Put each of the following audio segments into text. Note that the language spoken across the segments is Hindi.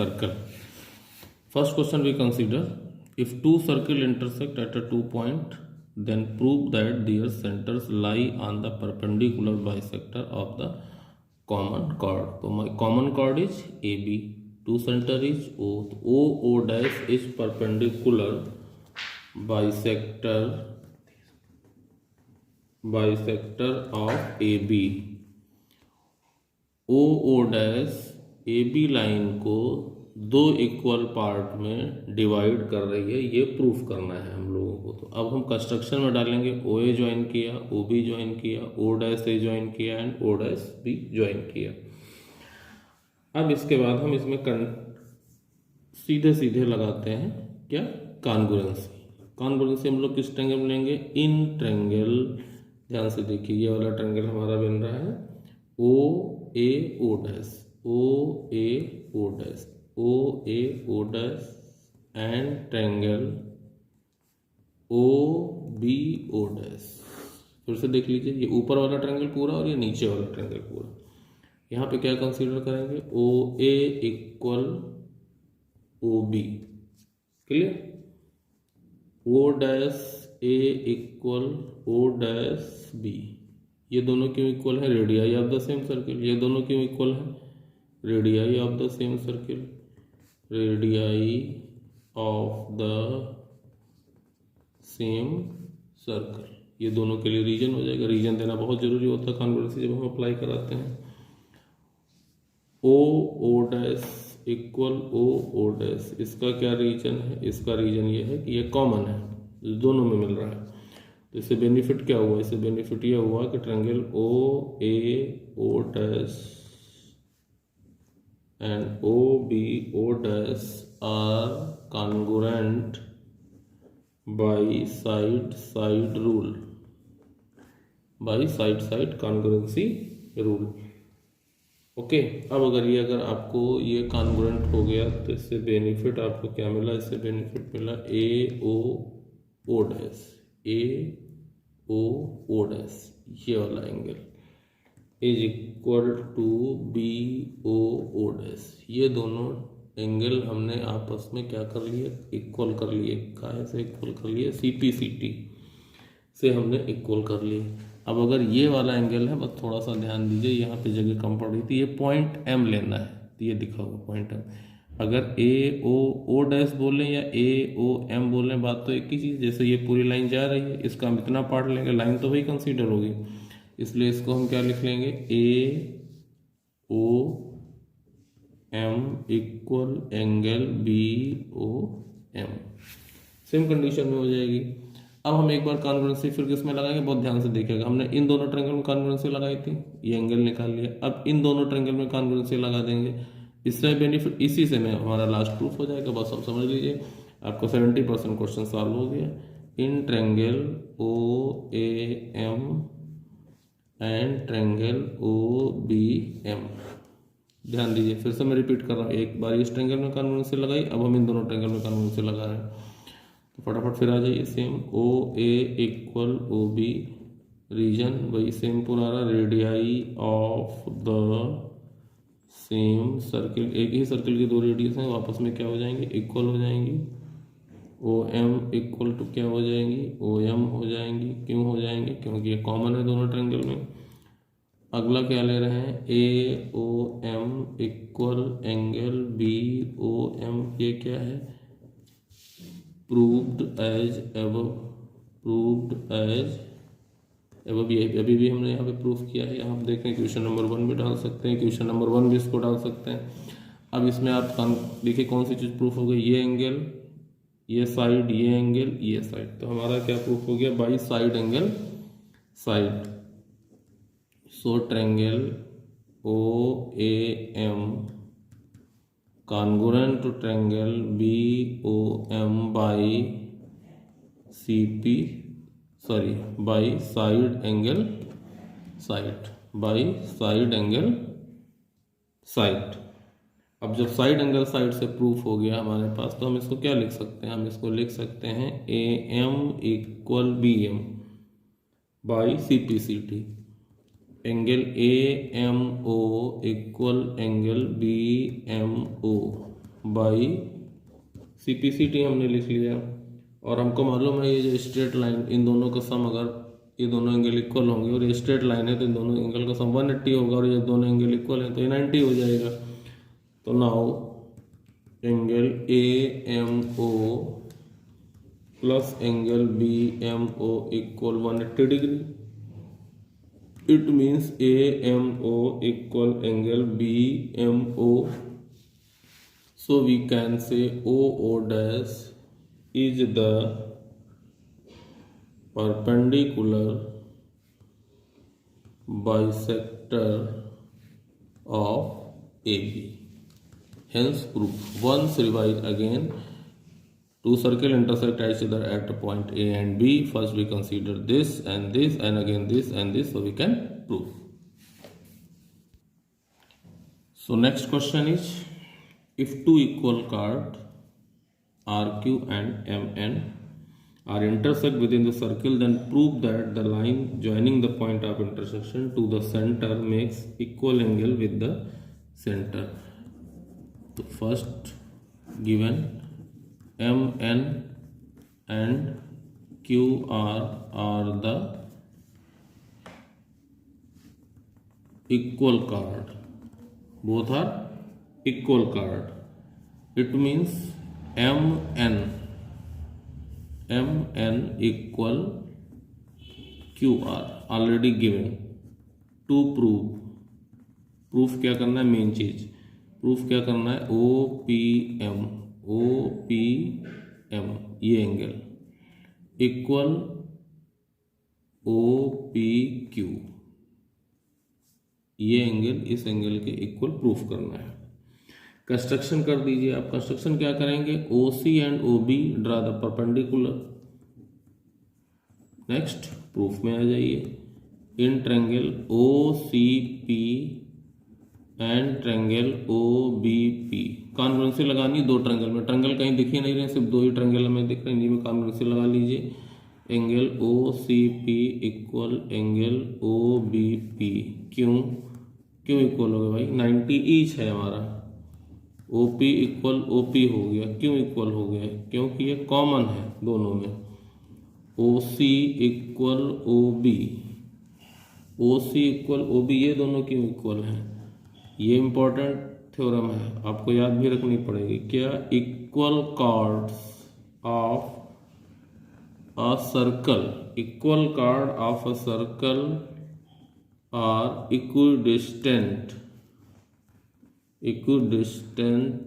circle. First question we consider, if two circles intersect at a 2 point, then prove that their centers lie on the perpendicular bisector of the common chord. So my common chord is AB, two center is O. O dash is perpendicular bisector of AB. O dash AB line को दो इक्वल पार्ट में डिवाइड कर रही है, ये प्रूफ करना है हम लोगों को। तो अब हम कंस्ट्रक्शन में डालेंगे, ओ ए ज्वाइन किया, ओ बी ज्वाइन किया, ओ डैश ए ज्वाइन किया and O dash B join किया। अब इसके बाद हम इसमें सीधे सीधे लगाते हैं क्या, कॉन्ग्रुएंसी हम लोग किस ट्रायंगल में लेंगे, इन ट्रायंगल। ध्यान से देखिए, ये वाला ट्रायंगल हमारा बन रहा है O A O dash, O A O dash, O A O dash and triangle O B O dash. फिर से देख लीजिए, ये ऊपर वाला ट्रायंगल पूरा और ये नीचे वाला ट्रायंगल पूरा। यहाँ पे क्या कंसीडर करेंगे, O A equal O B, clear. O dash A equal O dash B, ये दोनों क्यों इक्वल है, radii of the same circle. ये दोनों क्यों इक्वल है, radii of the same circle, radii of the same circle. ये दोनों के लिए रीजन हो जाएगा, रीजन देना बहुत जरूरी होता है कॉन्ग्रुएंसी जब हम अप्लाई कराते हैं। O dash equal O dash, इसका क्या रीजन है, इसका रीजन ये है कि ये कॉमन है, दोनों में मिल रहा है। तो इससे बेनिफिट क्या हुआ, इससे बेनिफिट ये हुआ कि triangle O A O dash and OB O dash are congruent by side rule, by side congruency rule। Okay, अब अगर आपको ये कॉन्ग्रुएंट हो गया तो इससे बेनिफिट आपको क्या मिला, इससे बेनिफिट मिला ए ओ डैश, ए ओ डैश, ये वाला angle is equal to B O dash. ये दोनों एंगल हमने आपस में क्या कर लिए, इक्वल कर लिए। काहे से इक्वल कर लिए, CPCT से हमने इक्वल कर लिए। अब अगर ये वाला एंगल है, बस थोड़ा सा ध्यान दीजिए, यहाँ पे जगह कम पड़ रही थी, ये पॉइंट M लेना है, तो ये दिखा हुआ पॉइंट M। अगर ए ओ डैश बोलें या ए ओ एम बोलें, बात तो एक ही चीज़। जैसे ये पूरी लाइन जा रही है, इसका हम इतना पार्ट लेंगे, लाइन तो वही कंसीडर होगी, इसलिए इसको हम क्या लिख लेंगे, A O M equal angle B O M. Same condition में हो जाएगी। अब हम एक बार कॉन्ग्रुएंसी फिर किसमें लगाएंगे, बहुत ध्यान से देखिएगा। हमने इन दोनों ट्रायंगल में कॉन्ग्रुएंसी लगाई थी, ये एंगल निकाल लिया। अब इन दोनों ट्रायंगल में कॉन्ग्रुएंसी लगा देंगे, इससे बेनिफिट इसी से में हमारा लास्ट प्रूफ हो जाएगा। बस अब समझ लीजिए, आपका 70% क्वेश्चन सॉल्व हो गया। In triangle O A M and triangle O B M. ध्यान दीजिए, फिर से मैं रिपीट कर रहा हूँ, एक बार इस ट्रायंगल में कॉन्ग्रुएंसी लगाई, अब हम इन दोनों ट्रायंगल में कॉन्ग्रुएंसी लगा रहे हैं। तो फटाफट फिर आ जाइए, same O A equal O B, reason वही सेम पूरा रहा, radii of the same circle. एक ही सर्किल की दो रेडियस हैं, आपस में क्या हो जाएंगी, इक्वल हो जाएंगी। ओ एम इक्वल टू क्या हो जाएंगी, ओ एम हो जाएंगी। क्यों हो जाएंगी, क्योंकि ये कॉमन है दोनों ट्रायंगल में। अगला क्या ले रहे हैं, A O M equal angle B O M. ये क्या है, proved as above, proved as above. ये अभी भी हमने यहाँ पे प्रूफ किया है। यहाँ आप देखें, क्वेश्चन नंबर 1 भी डाल सकते हैं, क्वेश्चन नंबर 1 भी इसको डाल सकते हैं। अब इसमें आप देखिए कौन सी चीज़ प्रूफ हो गई, ये एंगल, ये साइड, ये एंगल, ये साइड। तो हमारा क्या प्रूफ हो गया, by side angle side. So triangle O A M congruent to triangle B O M by by side angle side, by side angle side. अब जब साइड एंगल साइड से प्रूफ हो गया हमारे पास, तो हम इसको क्या लिख सकते हैं, हम इसको लिख सकते हैं A M equal B M by CPCT। Angle A M O equal angle B M O by CPCT हमने लिख लिया। और हमको मालूम है ये जो स्ट्रेट लाइन, इन दोनों का सम, अगर ये दोनों एंगल इक्वल होंगे और ये स्ट्रेट लाइन है तो इन दोनों एंगल का सम 180 होगा, और ये दोनों एंगल इक्वल है तो ये 90 हो जाएगा। तो now angle AMO plus angle BMO equal 180 degree. It means AMO equal angle BMO। So we can say OO dash is the perpendicular bisector of AB. Hence proof. Once revise again. Two circles intersect each other at point A and B. First we consider this and again this and this, so we can prove. So next question is, if two equal chord RQ and MN are intersect within the circle, then prove that the line joining the point of intersection to the center makes equal angle with the center. So first given MN and QR are the equal chord. Both are equal chord. It means MN equal QR already given. To proof क्या करना है, मेन चीज प्रूफ क्या करना है, OPM ये एंगल इक्वल OPQ, ये एंगल इस एंगल के इक्वल प्रूफ करना है। कंस्ट्रक्शन कर दीजिए आप। कंस्ट्रक्शन क्या करेंगे, OC and OB draw the perpendicular. Next proof में आ जाइए। In triangle OCP and triangle OBP congruency लगानी दो ट्रायंगल में। ट्रायंगल कहीं दिख ही नहीं रहे, सिर्फ दो ही ट्रायंगल हमें दिख रहे हैं, इन्हीं में कॉन्ग्रुएंसी लगा लीजिए। Angle OCP equal angle OBP। क्यों इक्वल हो गया भाई, 90 ईच है हमारा। OP इक्वल OP हो गया। क्यों इक्वल हो गया, क्योंकि ये कॉमन है दोनों में। OC equal OC equal OB, ये दोनों क्यों इक्वल हैं, ये इंपॉर्टेंट थ्योरम है, आपको याद भी रखनी पड़ेगी। क्या, equal chords of a circle, equal chord of a circle are equidistant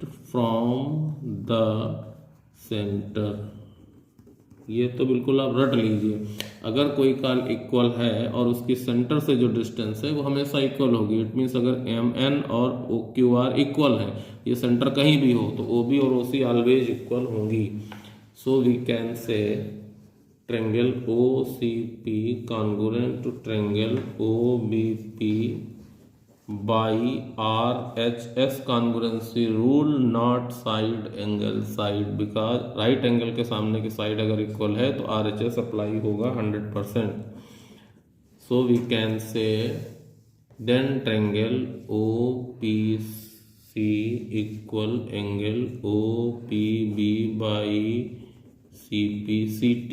from the centre. ये तो बिल्कुल आप रट लीजिए। अगर कोई कॉर्ड इक्वल है और उसकी सेंटर से जो डिस्टेंस है वो हमेशा इक्वल होगी। इट मीन्स अगर MN और OQR इक्वल है, ये सेंटर कहीं भी हो, तो OB और OC ऑलवेज इक्वल होंगी। So we can say triangle OCP congruent to triangle OBP by RHS congruency rule, not side angle side, because right angle के सामने की साइड अगर इक्वल है तो RHS अप्लाई होगा 100%। So we can say then triangle OPC equal angle OPB by CPCT।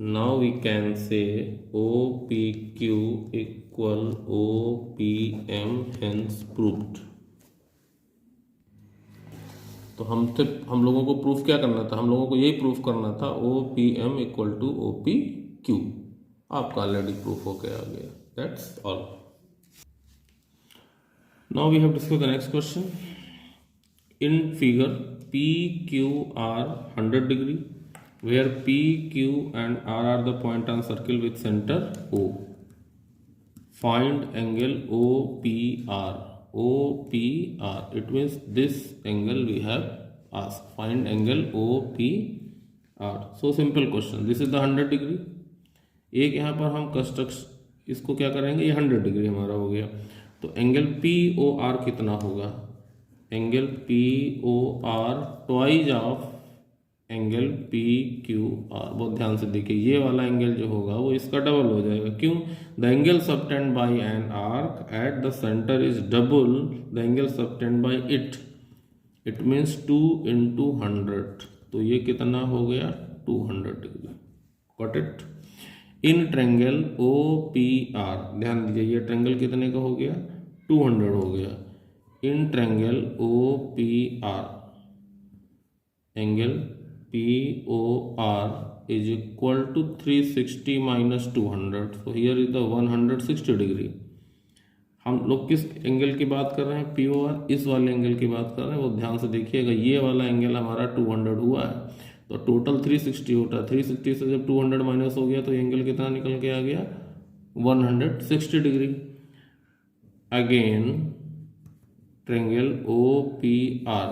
Now we can say OPQ equal OPM, hence proved। तो हम लोगों को प्रूफ क्या करना था, हम लोगों को यही प्रूफ करना था OPM इक्वल टू OPQ। आपका ऑलरेडी प्रूफ होके आ गया। That's all. Now we have discuss the next question. In figure PQ are 100 degree where P, Q and R are the point on circle with center O. Find angle OPR. It means this angle we have asked. Find angle OPR. So simple question. This is the 100 degree. एक यहाँ पर हम कंस्ट्रक्ट इसको क्या करेंगे, ये 100 डिग्री हमारा हो गया। तो एंगल POR कितना होगा, angle POR twice of angle PQR। बहुत ध्यान से देखिए, ये वाला एंगल जो होगा वो इसका डबल हो जाएगा। क्यों, the angle subtended by an arc at the centre is double the angle subtended by it. It means 2 into 100, तो ये कितना हो गया 200 degree. Got it. In triangle O P R, ध्यान दीजिए ये ट्रेंगल कितने का हो गया 200 हो गया। In triangle O P R, angle P O R is equal to 360 minus 200, so here is the 160 degree. हम लोग किस एंगल की बात कर रहे हैं, पी ओ आर, इस वाले एंगल की बात कर रहे हैं। वो ध्यान से देखिएगा, ये वाला एंगल हमारा 200 हुआ है तो टोटल 360 होता है। 360 से जब 200 माइनस हो गया तो एंगल कितना निकल के आ गया 160 degree. Again triangle O P R,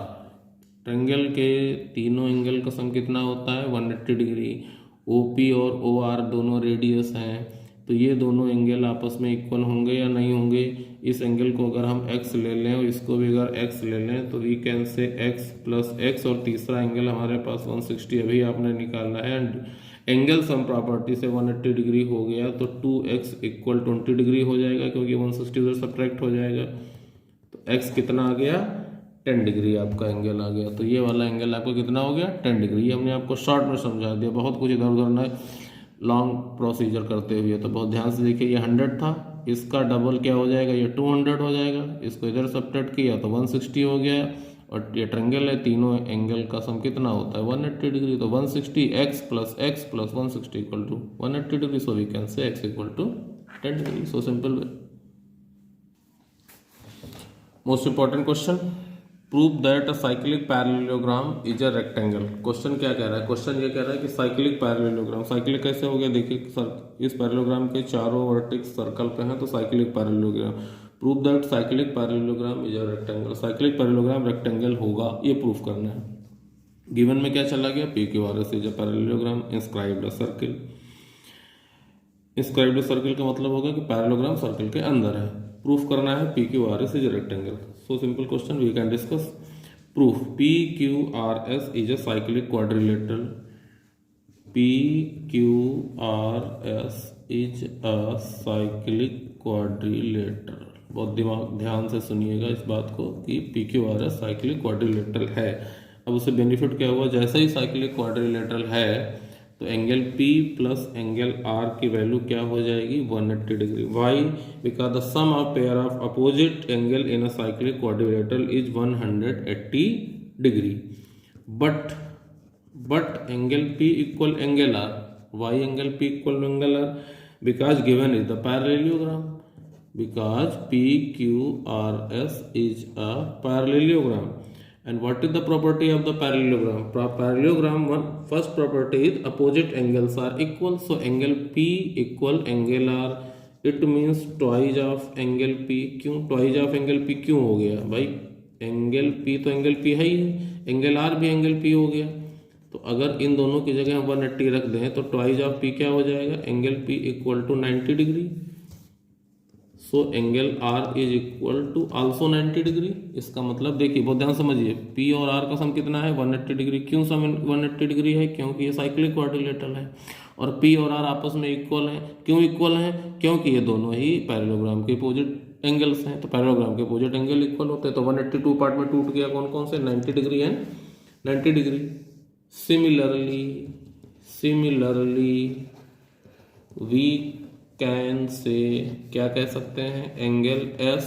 triangle के तीनों एंगल का सम कितना होता है 180 डिग्री। ओ पी और ओ आर दोनों रेडियस हैं, तो ये दोनों एंगल आपस में इक्वल होंगे या नहीं होंगे। इस एंगल को अगर हम x ले लें और इसको भी अगर x ले लें तो we can say x plus x, और तीसरा एंगल हमारे पास 160 अभी आपने निकालना है। एंड एंगल सम प्रॉपर्टी से 180 डिग्री हो गया तो 2x इक्वल 20 डिग्री हो जाएगा, क्योंकि 160 उधर सब्ट्रैक्ट हो जाएगा। तो x कितना आ गया 10 डिग्री आपका एंगल आ गया। तो ये वाला एंगल आपका कितना हो गया 10 डिग्री। ये हमने आपको शॉर्ट में समझा दिया, बहुत कुछ इधर उधर ना लॉन्ग प्रोसीजर करते हुए। तो बहुत ध्यान से देखिए, ये 100 था, इसका डबल क्या हो जाएगा, ये 200 हो जाएगा। इसको इधर सब्ट्रैक्ट किया तो 160 हो गया। और ये ट्रायंगल है, तीनों एंगल का सम कितना होता है 180 डिग्री। तो 160 x plus 160 equal to 180 degree. So we can say x equal to 10 degree. So simple way. Most important question, prove that a cyclic parallelogram is a rectangle. क्वेश्चन क्या कह रहा है, क्वेश्चन ये कह रहा है कि साइक्लिक पैरेललोग्राम, साइक्लिक कैसे हो गया देखिए, इस पैरेललोग्राम के चारों वर्टेक्स सर्कल पे हैं तो cyclic parallelogram. Prove that cyclic parallelogram is a rectangle, cyclic parallelogram rectangle होगा, ये प्रूफ करना है। गिवन में क्या चला गया, P Q R S is a parallelogram, inscribed a circle. Inscribed circle का मतलब होगा कि पैरेललोग्राम सर्किल के अंदर है। प्रूफ करना है P Q R S is a rectangle. So simple question we can discuss. Proof P Q R S is a cyclic quadrilateral. P Q R S is a cyclic quadrilateral. बहुत दिमाग ध्यान से सुनिएगा इस बात को कि P Q R S cyclic quadrilateral है। अब उसे बेनिफिट क्या हुआ, जैसे ही साइक्लिक क्वाड्रिलेटरल है तो angle P plus angle R की वैल्यू क्या हो जाएगी 180 degree. Why, because the sum of pair of opposite angle in a cyclic quadrilateral is 180 degree. But angle P equal angle R, why angle P equal angle R, because given is the parallelogram, because PQRS is a parallelogram. And what is the property of the parallelogram? Parallelogram one first property is opposite angles are equal. So angle P equal angle R. It means twice of angle P. क्यों twice of angle P क्यों हो गया भाई, एंगल P तो एंगल P है ही, एंगल R भी एंगल P हो गया। तो अगर इन दोनों की जगह हम 180 रख दें तो ट्वाइस ऑफ P क्या हो जाएगा, angle P equal to 90 degree. So angle R is equal to also 90 degree. इसका मतलब देखिए, बहुत ध्यान समझिए, P और R का सम कितना है 180 डिग्री। क्यों सम 180 डिग्री है, क्योंकि ये साइक्लिक क्वाड्रिलेटरल है और P और R आपस में इक्वल हैं। क्यों इक्वल हैं, क्योंकि ये दोनों ही पैरेललोग्राम के अपोजिट एंगल्स हैं। तो पैरेललोग्राम के अपोजिट एंगल इक्वल होते हैं। तो 182 पार्ट में टूट गया, कौन कौन से, 90 degree and 90 degree. Similarly we can say क्या कह सकते हैं, angle S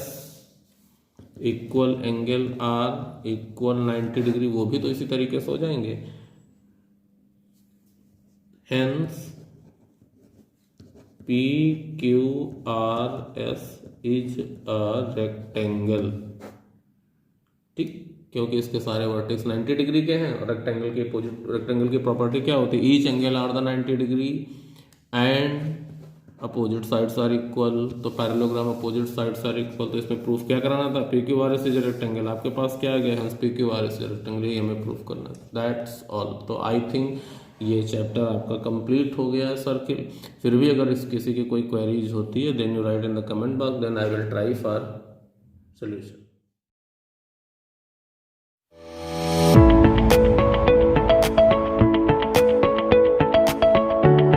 equal angle R equal 90 degree, वो भी तो इसी तरीके से हो जाएंगे। Hence PQRS is a rectangle. ठीक, क्योंकि इसके सारे वर्टेक्स 90 डिग्री के हैं और रेक्टेंगल के अपोजिट, रेक्टेंगल की प्रॉपर्टी क्या होती है, each angle are the 90 degree and opposite sides are equal. तो parallelogram opposite sides are equal. तो इसमें प्रूफ क्या कराना था, PQRS इज अ रेक्टेंगल। आपके पास क्या आ गया, हंस PQRS इज अ रेक्टेंगल, ये हमें प्रूफ करना है। That's all. तो आई थिंक ये चैप्टर आपका कंप्लीट हो गया है सर्किल। फिर भी अगर किसी की कोई क्वेरीज होती है then you write in the comment box, then I will try for solution.